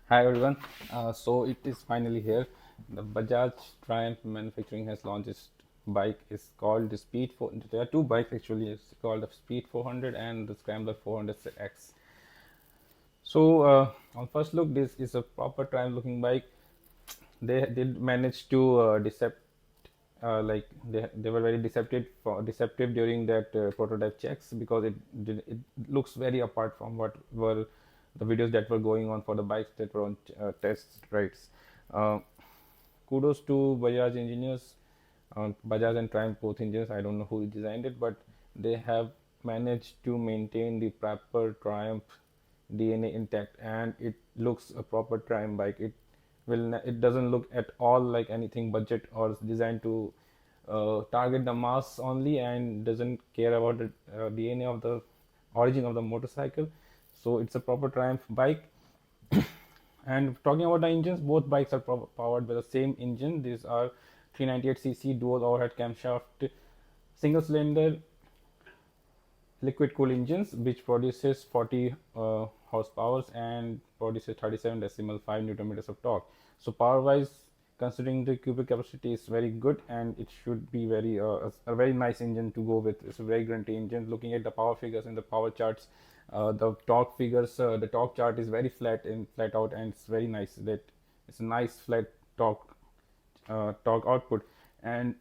Hi everyone. So it is finally here. The Bajaj Triumph Manufacturing has launched its bike. It's called the Speed 4. There are two bikes actually. It's called the Speed 400 and the Scrambler 400X. So on first look, this is a proper Triumph looking bike. They did manage to decept like they were very deceptive during that prototype checks because it looks very apart from what were the videos that were going on for the bikes that were on test rides. Uh, Kudos to Bajaj engineers, Bajaj and Triumph both engines. I don't know who designed it, but they have managed to maintain the proper Triumph DNA intact, and it looks a proper Triumph bike. It doesn't look at all like anything budget or designed to target the mass only, and doesn't care about the DNA of the origin of the motorcycle. So it's a proper Triumph bike. And talking about the engines, both bikes are powered by the same engine. These are 398cc dual overhead camshaft single cylinder liquid cooled engines, which produces 40 horsepower and produces 37.5 newton meters of torque. So power wise, considering the cubic capacity is very good, and it should be a very nice engine to go with. It's a very grunty engine. Looking at the power figures and the power charts, the torque figures, the torque chart is very flat out, and it's very nice. That it's a nice flat torque output. And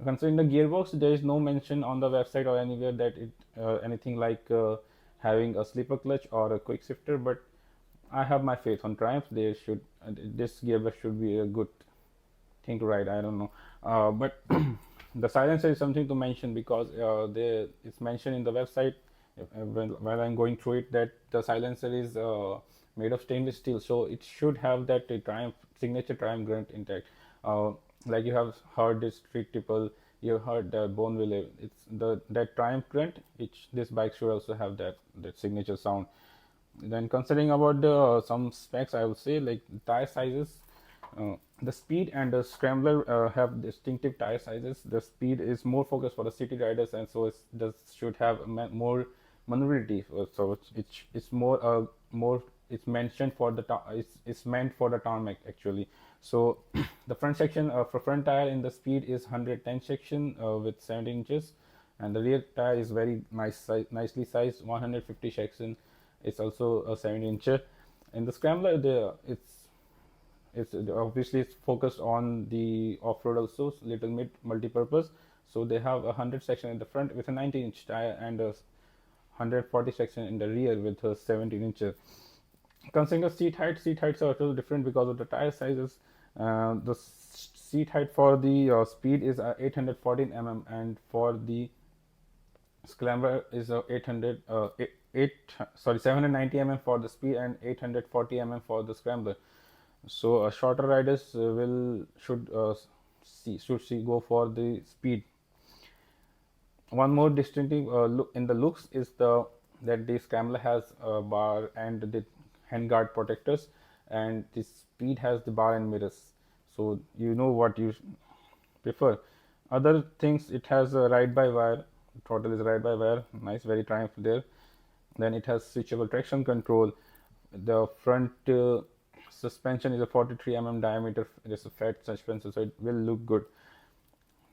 considering the gearbox, there is no mention on the website or anywhere that it anything like having a slipper clutch or a quick shifter. But I have my faith on Triumph. This gearbox should be a good thing to ride. I don't know, but the silencer is something to mention because it's mentioned in the website while I'm going through it that the silencer is made of stainless steel, so it should have that Triumph signature Triumph grunt intact. Uh, like you have heard this street tipple, you heard the bone willow. It's the that Triumph grunt. Which this bike should also have that signature sound. Then considering about the some specs, I would say like tire sizes. The Speed and the Scrambler have distinctive tire sizes. The Speed is more focused for the city riders, and so does should have more maneuverability. So it's more it's mentioned for it's meant for the tarmac actually. So the front section for front tire in the Speed is 110 section with 17 inches, and the rear tire is very nicely sized 150 section. It's also a 17 incher. In the Scrambler, it's obviously it's focused on the off-road also, little bit multi-purpose. So they have 100 section in the front with a 19-inch tire and a 140 section in the rear with a 17 inch. Considering the seat heights are a little different because of the tire sizes. The seat height for the Speed is 814 and for the Scrambler is 800 sorry 790 for the Speed and 840 for the Scrambler. So shorter riders will should see go for the Speed. One more distinctive look in the looks is the that this Scrambler has a bar and the handguard protectors, and this Speed has the bar and mirrors. So you know what you prefer. Other things, it has a ride by wire. Throttle is ride by wire. Nice, very Triumph there. Then it has switchable traction control. The front suspension is a 43 diameter. It is a fat suspension, so it will look good.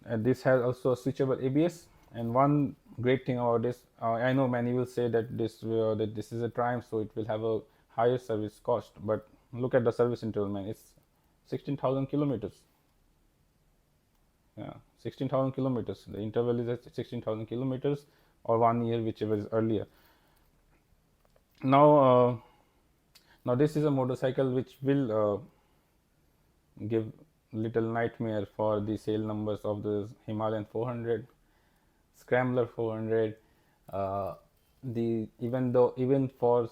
And this has also a switchable ABS. And one great thing about this, I know many will say that this is a Triumph, so it will have a higher service cost. But look at the service interval, man. It's 16,000 kilometers. Yeah, 16,000 kilometers. The interval is at 16,000 kilometers or 1 year, whichever is earlier. Now, now this is a motorcycle which will give little nightmare for the sale numbers of the Himalayan 400, Scrambler 400. The even for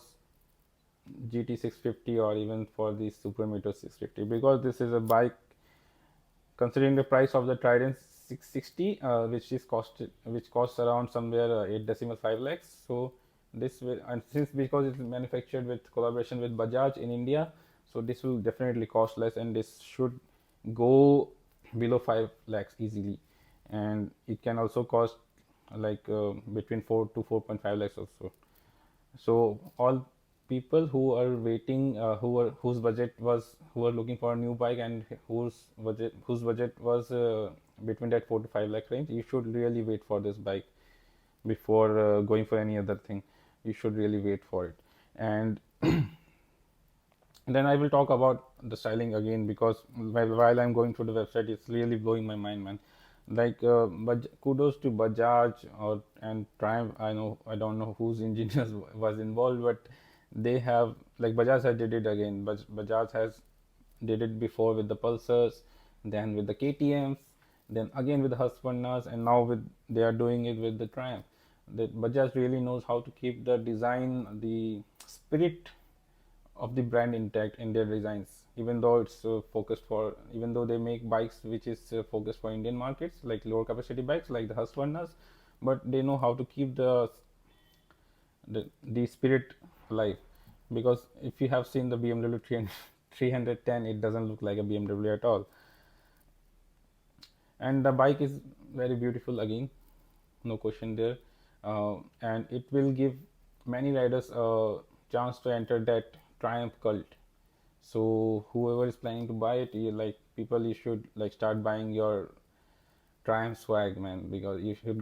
GT 650 or even for the Super Meteor 650, because this is a bike considering the price of the Trident 660, which costs around somewhere 8.5 lakhs. So this will, and since because it's manufactured with collaboration with Bajaj in India, so this will definitely cost less, and this should go below 5 lakhs easily, and it can also cost like between 4 to 4.5 lakhs also. So all people who are waiting, whose budget was, who are looking for a new bike, and whose budget was between that 4 to 5 lakh range, you should really wait for this bike before going for any other thing. You should really wait for it. And then I will talk about the styling again, because while I'm going through the website, it's really blowing my mind, man. Like, kudos to Bajaj or and Triumph. I don't know whose engineers was involved, but they have, like, Bajaj has did it again. But Bajaj has did it before with the Pulsars, then with the KTM's, then again with the Husqvarnas, and now with they are doing it with the Triumph. The Bajaj really knows how to keep the design, the spirit of the brand intact in their designs, even though it's focused for, even though they make bikes which is focused for Indian markets, like lower capacity bikes like the Husqvarnas, but they know how to keep the spirit alive. Because if you have seen the BMW 310, it doesn't look like a BMW at all. And the bike is very beautiful again, no question there. And it will give many riders a chance to enter that Triumph cult. So whoever is planning to buy it, you should like start buying your Triumph swag, man, because you should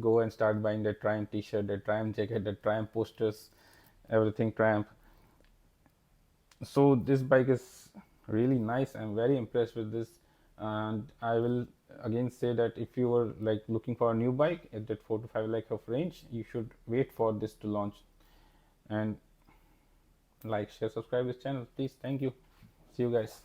go and start buying that Triumph t-shirt, that Triumph jacket, that Triumph posters, everything Triumph. So this bike is really nice. I'm very impressed with this. And I will again say that if you were like looking for a new bike at that 4 to 5 lakh of range, you should wait for this to launch. And like, share, subscribe this channel, please. Thank you. See you guys.